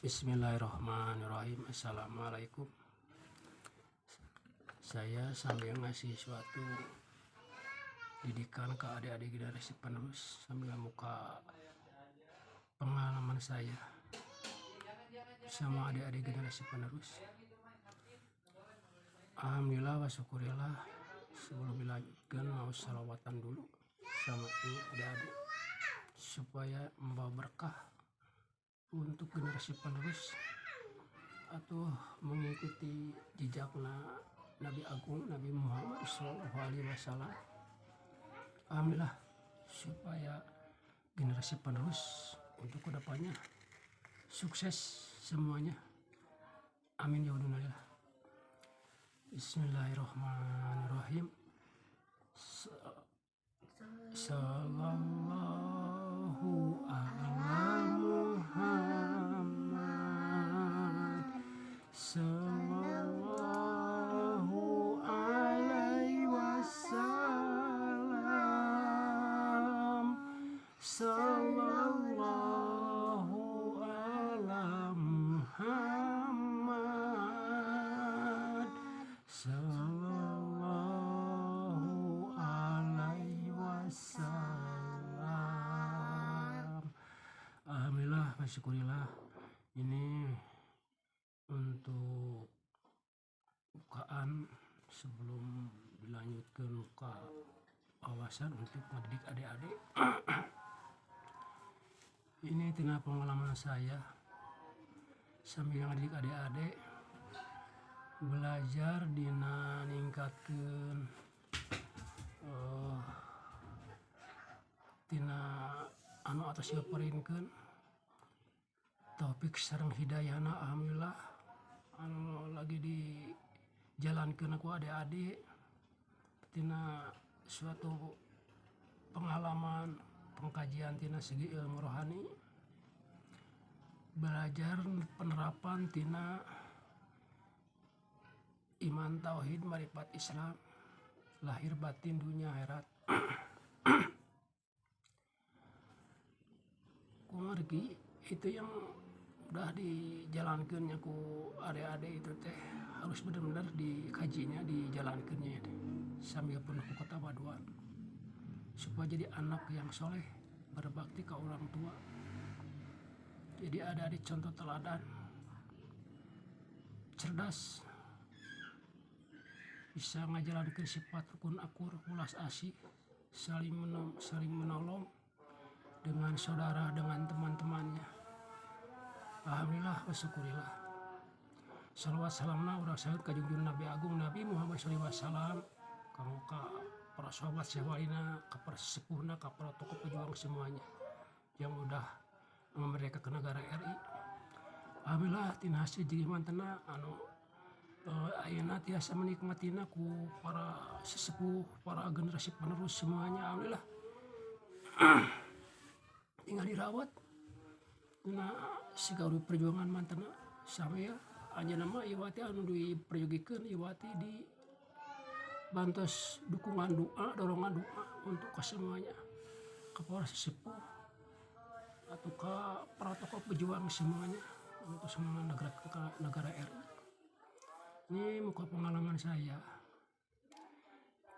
Bismillahirrahmanirrahim. Assalamualaikum. Saya sambil ngasih suatu didikan ke adik-adik generasi penerus sambil muka pengalaman saya sama adik-adik generasi penerus. Alhamdulillah wa syukurillah. Sebelum dilanjutkan mau salawatan dulu sama ini adik-adik supaya membawa berkah untuk generasi penerus atau mengikuti jejaknya Nabi Agung Nabi Muhammad SAW. Alhamdulillah supaya generasi penerus untuk kedepannya sukses semuanya. Amin ya Allah. Bismillahirrahmanirrahim. Sallallahu ala Muhammad. Sallallahu alaihi wasallam. Sallallahu ala Muhammad. Sallallahu alaihi wasallam. Alhamdulillah wa syukurillah. Ini untuk bukaan sebelum dilanjutkan ke awasan untuk mendidik adik-adik. Ini tina pengalaman saya sambil mendidik adik-adik belajar dina ningkatkeun tina anu atas diparinkeun taufik sareng hidayahna. Alhamdulillah anu lagi dijalankeun aku adik-adik tina suatu pengalaman pengkajian tina segi ilmu rohani, belajar penerapan tina iman tauhid marifat Islam lahir batin dunia akhirat. Kumargi itu yang udah dijalankannya ku adik-adik itu teh harus benar-benar dikajinya, dijalankannya sambil penuh ketawaduan supaya jadi anak yang soleh berbakti ke orang tua. Jadi adik-adik contoh teladan, cerdas, bisa ngajalankan sifat rukun akur, ulas asih, saling menolong dengan saudara, dengan teman-temannya. Alhamdulillah wa syukurillah. Salawat salamna urang saeut ka junjungan Nabi Agung Nabi Muhammad SAW, kanggo ka para sahabat sewalina, ka para sesepuhna, ka para tokoh pejuang semuanya yang udah memerdekakan negara RI. Alhamdulillah tina hasil jigimantena anu ayeuna tiasa menikmatina ku para sesepuh, para generasi penerus semuanya. Alhamdulillah tinggal dirawat na sigaru perjuangan mantena samea anjeunna mah iwati anu diperjogikeun iwati di bantos dukungan doa, dorongan doa untuk ke semuanya, ke para sesepuh atau ke para tokoh pejuang semuanya untuk semua negara RI. Ini muka pengalaman saya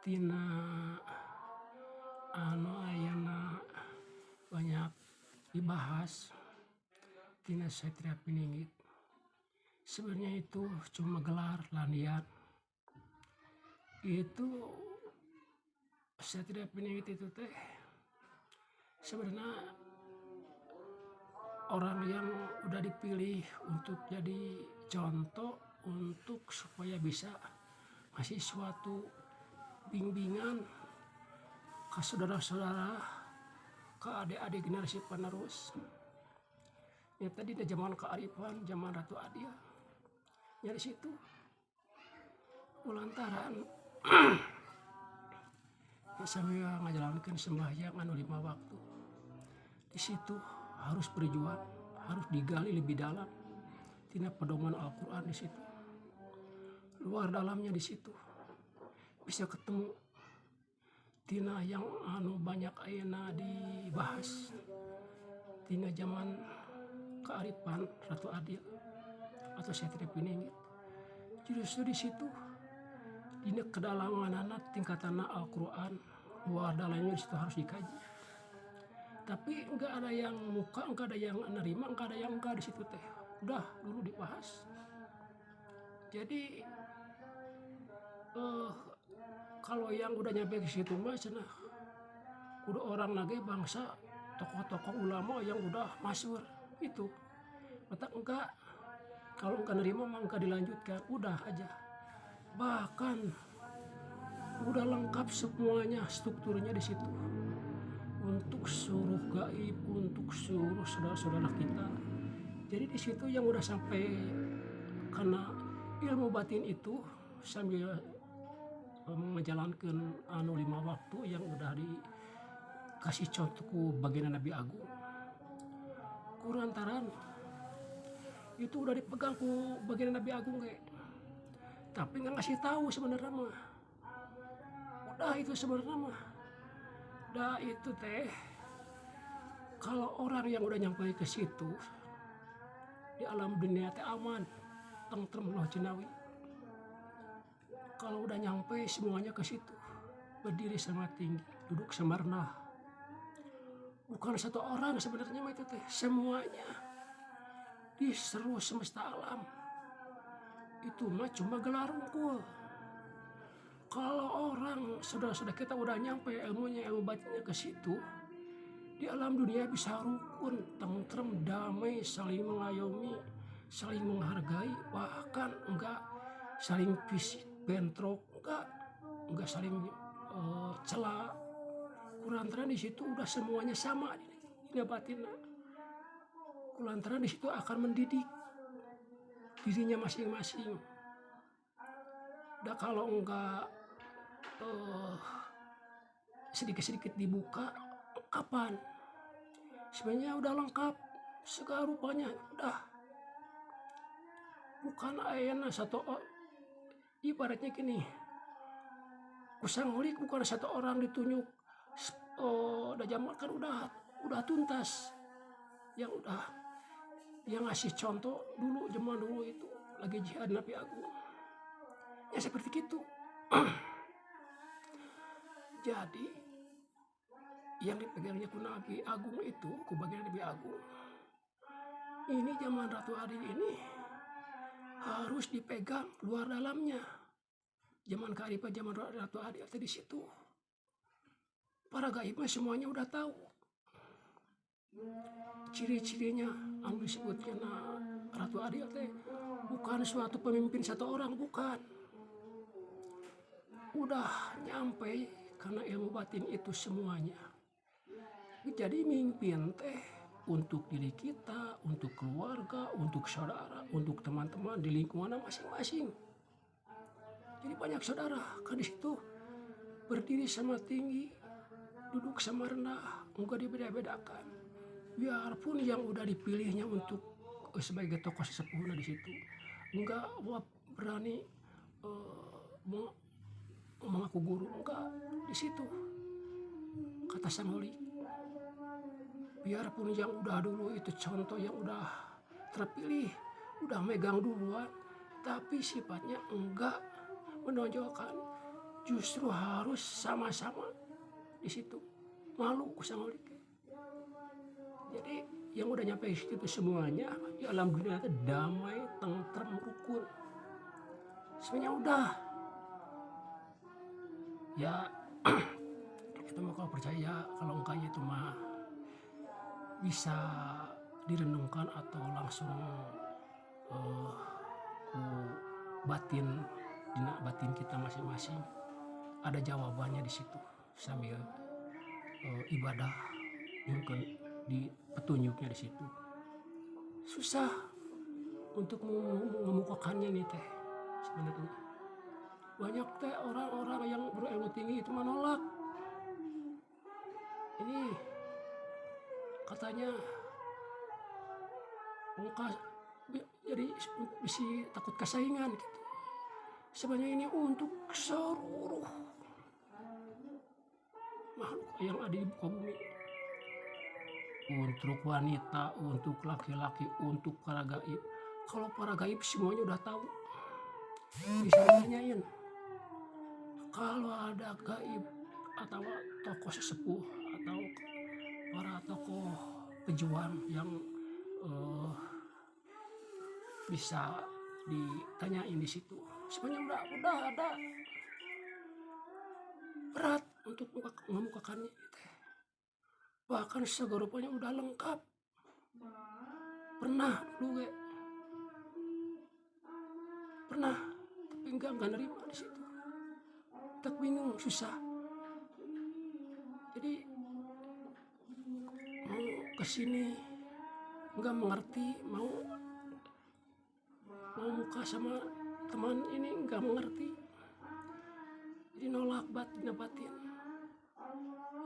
tina anu ayeuna banyak dibahas tina Satria Piningit. Sebenarnya itu cuma gelar landian. Itu Satria Piningit itu teh sebenarnya orang yang udah dipilih untuk jadi contoh untuk supaya bisa ngasih suatu bimbingan ke saudara-saudara, ke adik-adik generasi penerus. Ya tadi di zaman kearifan, zaman Ratu Adia. Dari situ lantaran sambil ngajalankan sembahyang anu 5 waktu. Di situ harus berjuang, harus digali lebih dalam tina pedoman Al-Qur'an di situ. Luar dalamnya di situ bisa ketemu tina yang banyak ayeuna dibahas tina zaman kearifan Ratu Adil atau Setri Piningit. Justru di situ dina kedalaman tingkatan Al-Quran luar dalamnya di situ harus dikaji. Tapi nggak ada yang muka, nggak ada yang nerima, nggak ada yang enggak di situ teh. Udah dulu dibahas. Jadi kalau yang udah nyampe ke situ mah cenah udah orang lagi bangsa tokoh-tokoh ulama yang udah masyhur itu. Mata enggak, kalau enggak nerima mah enggak dilanjutkan, udah aja. Bahkan udah lengkap semuanya strukturnya di situ. Untuk seluruh gaib, untuk seluruh saudara-saudara kita. Jadi di situ yang udah sampai karena ilmu batin itu sambil menjalankan 5 waktu yang udah dikasih contohku bagian Nabi Agung. Kurantaran itu udah dipegang ku bagian Nabi Agung kayak. Tapi nggak ngasih tahu sebenarnya mah. Udah itu sebenarnya mah. Dah itu teh, kalau orang yang udah nyampe ke situ di alam dunia teh aman, tentrem loh Cinawi. Kalau udah nyampe semuanya ke situ, berdiri sama tinggi, duduk sama rendah. Bukan satu orang sebenarnya mah itu teh, semuanya di seluruh semesta alam. Itu mah cuma gelar unggul. Kalau orang saudara-saudara kita udah nyampe ilmunya, ilmu batinnya ke situ, di alam dunia bisa rukun, tentrem, damai, saling mengayomi, saling menghargai, bahkan enggak saling fisik, bentrok, enggak saling cela. Kulantaran di situ udah semuanya sama ini batinnya. Kulantaran di situ akan mendidik dirinya masing-masing. Dan kalau enggak sedikit-sedikit dibuka, kapan? Sebenarnya udah lengkap segala rupanya, udah. Bukan ayana satu ibaratnya gini. Kusanglik bukan satu orang ditunjuk. Udah zaman kan udah tuntas. Yang udah yang ngasih contoh dulu zaman dulu itu lagi jihad Nabi Agung. Ya seperti itu. Jadi yang dipegangnya ku Nabi Agung itu, ku bagian Nabi Agung. Ini zaman Ratu Adil ini harus dipegang luar dalamnya. Zaman kearifan zaman Ratu Adil di situ. Para gaibnya semuanya udah tahu. Ciri-cirinya yang disebutkan Ratu Adil bukan suatu pemimpin satu orang, bukan. Udah nyampe karena ilmu batin itu semuanya. Jadi mimpin teh untuk diri kita, untuk keluarga, untuk saudara, untuk teman-teman di lingkungan masing-masing. Jadi banyak saudara kan di situ berdiri sama tinggi, duduk sama rendah, enggak dibeda-bedakan. Biarpun yang udah dipilihnya untuk sebagai tokoh sesepuh di situ, enggak berani mengaku guru, enggak di situ. Kata Sang Holik, biarpun yang udah dulu itu contoh yang udah terpilih, udah megang duluan, tapi sifatnya enggak menonjolkan, justru harus sama-sama di situ. Malu ku Sang Holik. Jadi yang udah nyampe situ semuanya di alam dunia itu damai, tentrem, rukun. Sebenarnya udah. Ya itu mah kalau percaya, kalau enggaknya itu mah bisa direnungkan atau langsung batin kita masing-masing ada jawabannya di situ sambil ibadah mungkin di petunjuknya di situ. Susah untuk mengemukakannya nih teh sebenarnya. Banyak teh orang-orang yang berilmu tinggi itu menolak. Ini katanya muka jadi bisa takut kesaingan gitu. Sebenarnya ini untuk seluruh makhluk yang ada di muka bumi. untuk wanita, untuk laki-laki, untuk para gaib. Kalau para gaib semuanya udah tahu, bisa ditanyain. Kalau ada gaib atau tokoh sesepuh atau para tokoh pejuang yang bisa ditanyain di situ, semuanya udah ada. Berat untuk mengemukakannya, bahkan segerupanya udah lengkap. Pernah dulu pernah, tapi enggak nerima di situ. Tak bingung, susah. Jadi mau kesini enggak mengerti, mau muka sama teman ini enggak mengerti. Jadi nolak batin.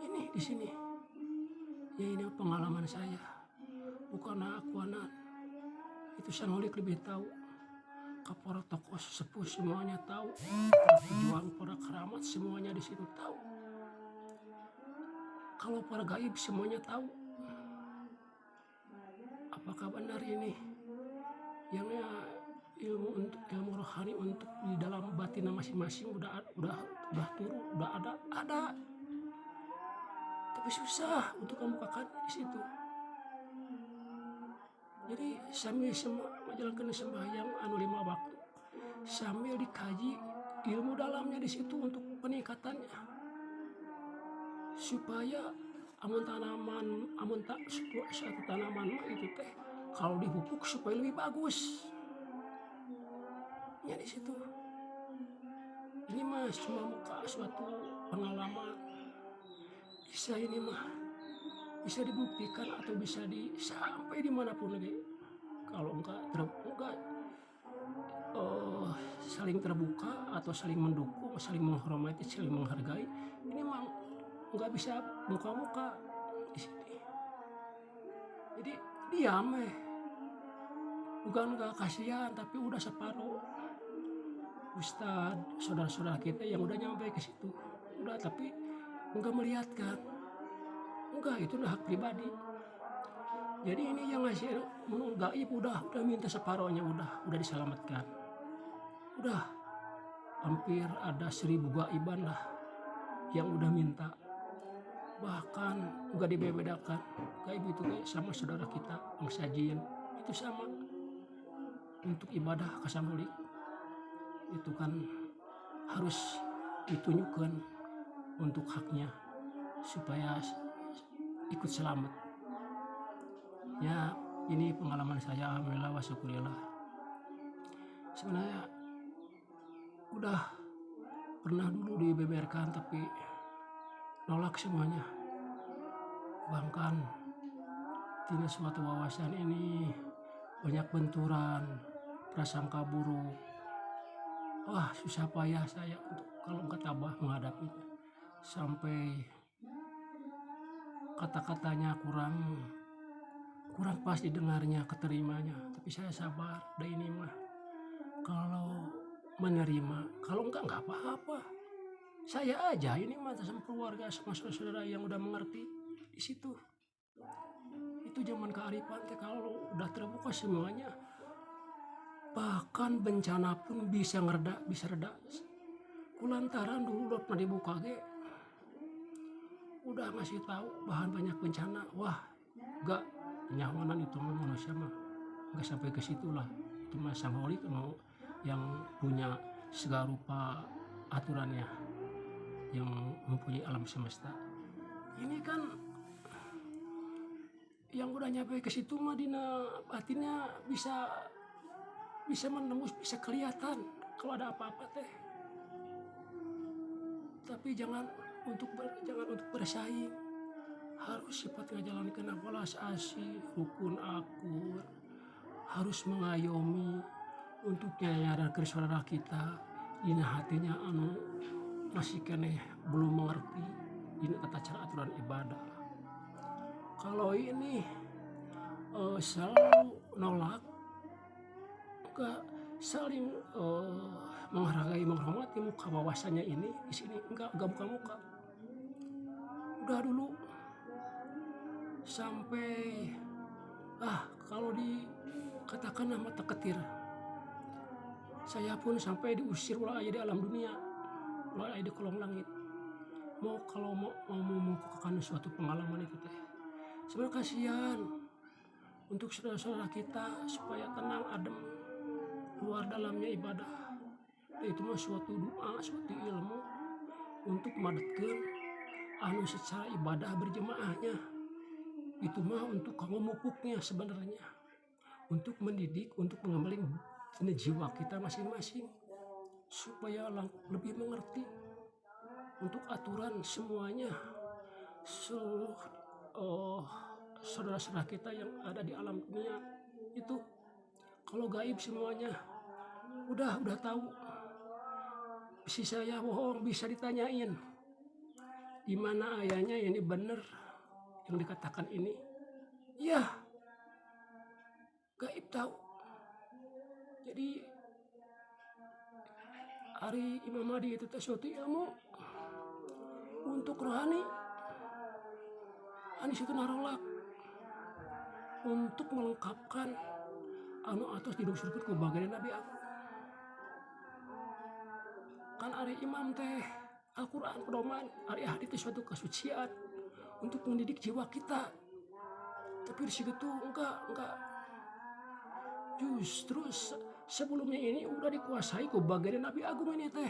Ini di sini. Ya ini pengalaman saya. Bukan aku anak. Itu Sanolik lebih tahu. Para tokoh sepuh semuanya tahu. Para pejuang, para keramat semuanya di situ tahu. Kalau para gaib semuanya tahu. Apakah benar ini? Yang ilmu rohani untuk di dalam batin masing-masing udah turun, udah ada. Tapi susah untuk membukakan di situ. Jadi sambil menjalankan sembahyang 5 waktu, sambil dikaji ilmu dalamnya di situ untuk peningkatannya, supaya satu tanaman itu teh kalau dipupuk supaya lebih bagus. Ya di situ. Ini mah cuma muka suatu pengalaman. Bisa dibuktikan atau bisa sampai dimanapun lagi. Kalau enggak saling terbuka atau saling mendukung, saling menghormati, saling menghargai, ini mah enggak bisa muka-muka di sini. Jadi diam bukan enggak kasihan, tapi udah separuh. Ustadz, saudara-saudara kita yang udah nyampe ke situ, udah, tapi enggak melihatkan. Enggak, itu udah hak pribadi. Jadi ini yang ngasih gaib udah minta separohnya, udah diselamatkan. Udah hampir ada 1000 gaiban lah yang udah minta. Bahkan enggak dibedakan. Gaib itu sama saudara kita, bangsa jin, itu sama. Untuk ibadah ke Sanolik itu kan harus ditunjukkan untuk haknya supaya ikut selamat. Ya, ini pengalaman saya, alhamdulillah wa syukurillah. Sebenarnya udah pernah dulu dibeberkan tapi nolak semuanya. Bahkan tidak suatu wawasan ini banyak benturan, prasangka buruk. Wah, susah payah saya untuk kalau enggak tabah menghadapinya. Sampai kata-katanya kurang pas didengarnya, keterimanya. Tapi saya sabar. Dan ini mah kalau menerima, kalau enggak apa-apa. Saya aja ini mah sama keluarga, sama saudara yang udah mengerti di situ. Itu zaman kearifan kalau udah terbuka semuanya. Bahkan bencana pun bisa reda. Kulantaran dulu udah pernah dibuka udah ngasih tahu bahan banyak bencana. Wah, enggak nyawanan itu mah manusia mah enggak sampai ke situ lah. Itu mah Sanolik yang punya segala rupa aturannya, yang mempunyai alam semesta. Ini kan yang udah nyampe ke situ mah dina batinnya bisa menembus, bisa kelihatan kalau ada apa-apa teh. Tapi jangan untuk bersaing. Harus sifat ngajalankeun welas asih, rukun akur. Harus mengayomi untuk nyayarankeun saudara kita dina hatinya masih keneh belum mengerti dina tata cara aturan ibadah. Kalau ini selalu nolak, enggak saling menghargai, menghormati muka wawasannya ini di sini enggak muka-muka. Udah dulu sampai kalau dikatakan nama teketir, saya pun sampai diusir ulah aya di alam dunia, ulah aya di kolong langit. Kalau mau mengukuhkan suatu pengalaman itu teh, sebenarnya kasihan untuk saudara-saudara kita supaya tenang adem luar dalamnya ibadah. Itu mah suatu doa, suatu ilmu untuk madetkeun anu secara ibadah berjemaahnya. Itu mah untuk kamu mupuknya sebenarnya, untuk mendidik, untuk mengembalikan jiwa kita masing-masing supaya lebih mengerti untuk aturan semuanya seluruh saudara-saudara kita yang ada di alam dunia itu. Kalau gaib semuanya udah tahu. Si saya bohong bisa ditanyain di mana ayahnya ini benar yang dikatakan ini. Ya, gaib tahu. Jadi Ari Imam Mahdi itu suatu ilmu untuk rohani, suatu narolak untuk melengkapkan anu atos didusurkeun ku bagean Nabi Agung. Kan Ari Imam teh Al-Quran pedoman, Ari Ahdi teh suatu kesucian untuk mendidik jiwa kita. Tapi di situ tuh enggak. Justru sebelumnya ini udah dikuasai ku bagian Nabi Agung ini teh.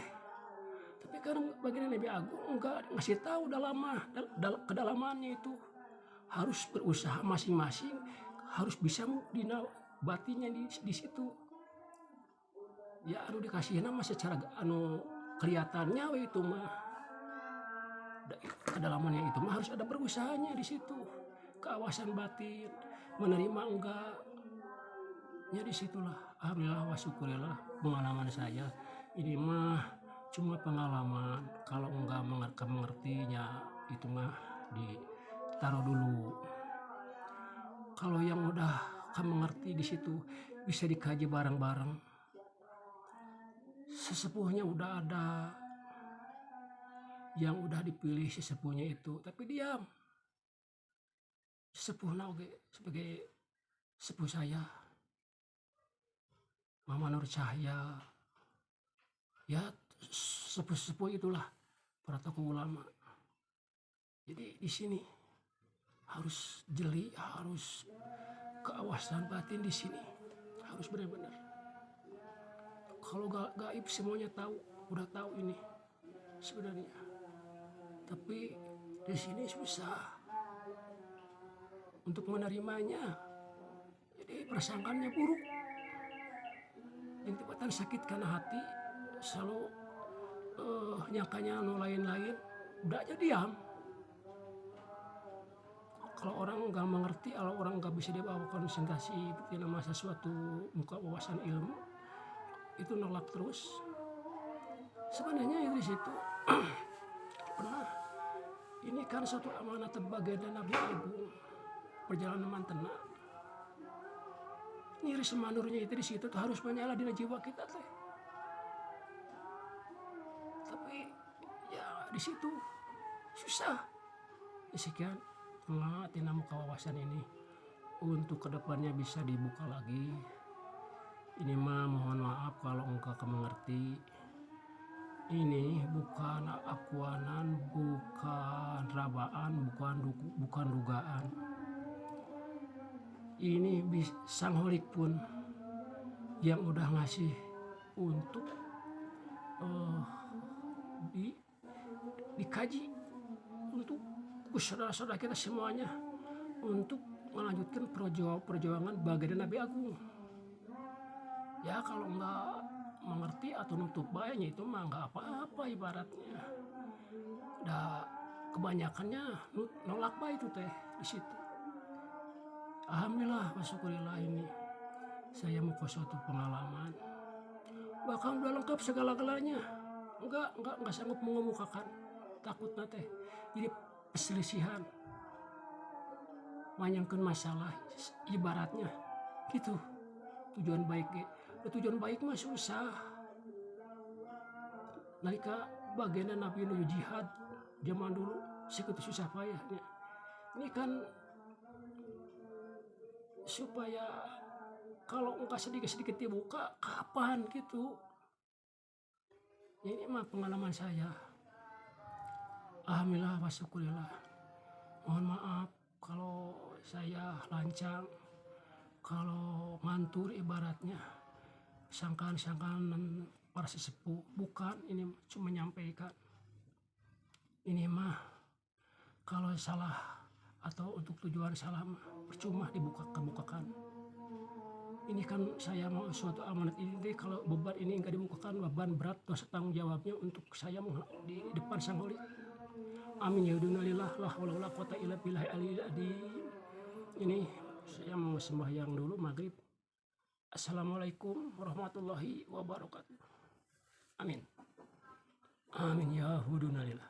Tapi kan bagian Nabi Agung enggak ngasih tahu kedalamannya itu. Harus berusaha masing-masing, harus bisa dina batinnya di situ. Ya anu dikasih nama secara anu kelihatannya itu mah. Kedalamannya itu mah harus ada berusahanya di situ. Keawasan batin, menerima enggak. Ya disitulah, alhamdulillah wa syukurillah pengalaman saya. Ini mah cuma pengalaman, kalau enggak mengertinya itu mah ditaruh dulu. Kalau yang udah kamu mengerti di situ bisa dikaji bareng-bareng. Sesepuhnya udah ada, yang udah dipilih sesepuhnya itu, tapi diam. Sesepuhna oge sebagai sepuh saya, Mama Nur Cahya, ya sepuh-sepuh itulah para tokoh ulama. Jadi di sini harus jeli, harus keawasan batin di sini harus benar-benar. Kalau gaib semuanya tahu, udah tahu ini sebenarnya. Tapi di sini susah untuk menerimanya. Jadi persangkaannya buruk. Yang tibatan sakit karena hati selalu nyangkanya anu lain-lain, udah aja diam. Kalau orang nggak mengerti, kalau orang nggak bisa dibawa konsentrasi dalam masa suatu muka wawasan ilmu, itu nolak terus. Sebenarnya di situ pernah ini kan suatu amanat bagian Nabi Agung perjalanan mantena. Nyeri semanurnya itu di situ harus menyala di jiwa kita teh. Tapi ya di situ susah. Sekian tina muka wawasan ini untuk kedepannya bisa dibuka lagi. Ini mah mohon maaf kalau engkau mengerti. Ini bukan akuanan, bukan rabaan, bukan dugaan. Ini sang holik pun yang udah ngasih untuk dikaji untuk saudara-saudara kita semuanya untuk melanjutkan perjuangan bagian Nabi Agung. Ya kalau enggak mengerti atau nutup bayanya itu mah enggak apa-apa ibaratnya. Kebanyakannya nolak baik itu teh di situ. Alhamdulillah wa syukurillah ini saya mau ke suatu pengalaman. Bahkan udah lengkap segala-galanya. Enggak sanggup mengemukakan. Takutnya teh jadi perselisihan. Manyangkeun masalah ibaratnya gitu. Tujuan baik mah susah. Nalika bagian Nabi nu jihad zaman dulu sekitu susah payahnya. Ini kan supaya kalau enggak sedikit-sedikit dibuka kapan gitu. Ini mah pengalaman saya. Alhamdulillah wa syukurillah. Mohon maaf kalau saya lancang, kalau mantur ibaratnya sangkaan-sangkaan para sesepuh. Bukan, ini cuma menyampaikan. Ini mah kalau salah atau untuk tujuan salah mah percuma dibuka-bukakan. Ini kan saya mau suatu amanat ini, kalau beban ini enggak dibukakan, beban berat dosa tanggung jawabnya untuk saya di depan Sang Holy. Amin ya dunalillah la haula wala quwata illa billahi aliyil azim. Ini saya mau sembahyang dulu maghrib. Assalamualaikum warahmatullahi wabarakatuh. Amin. Amin ya hudunalillah.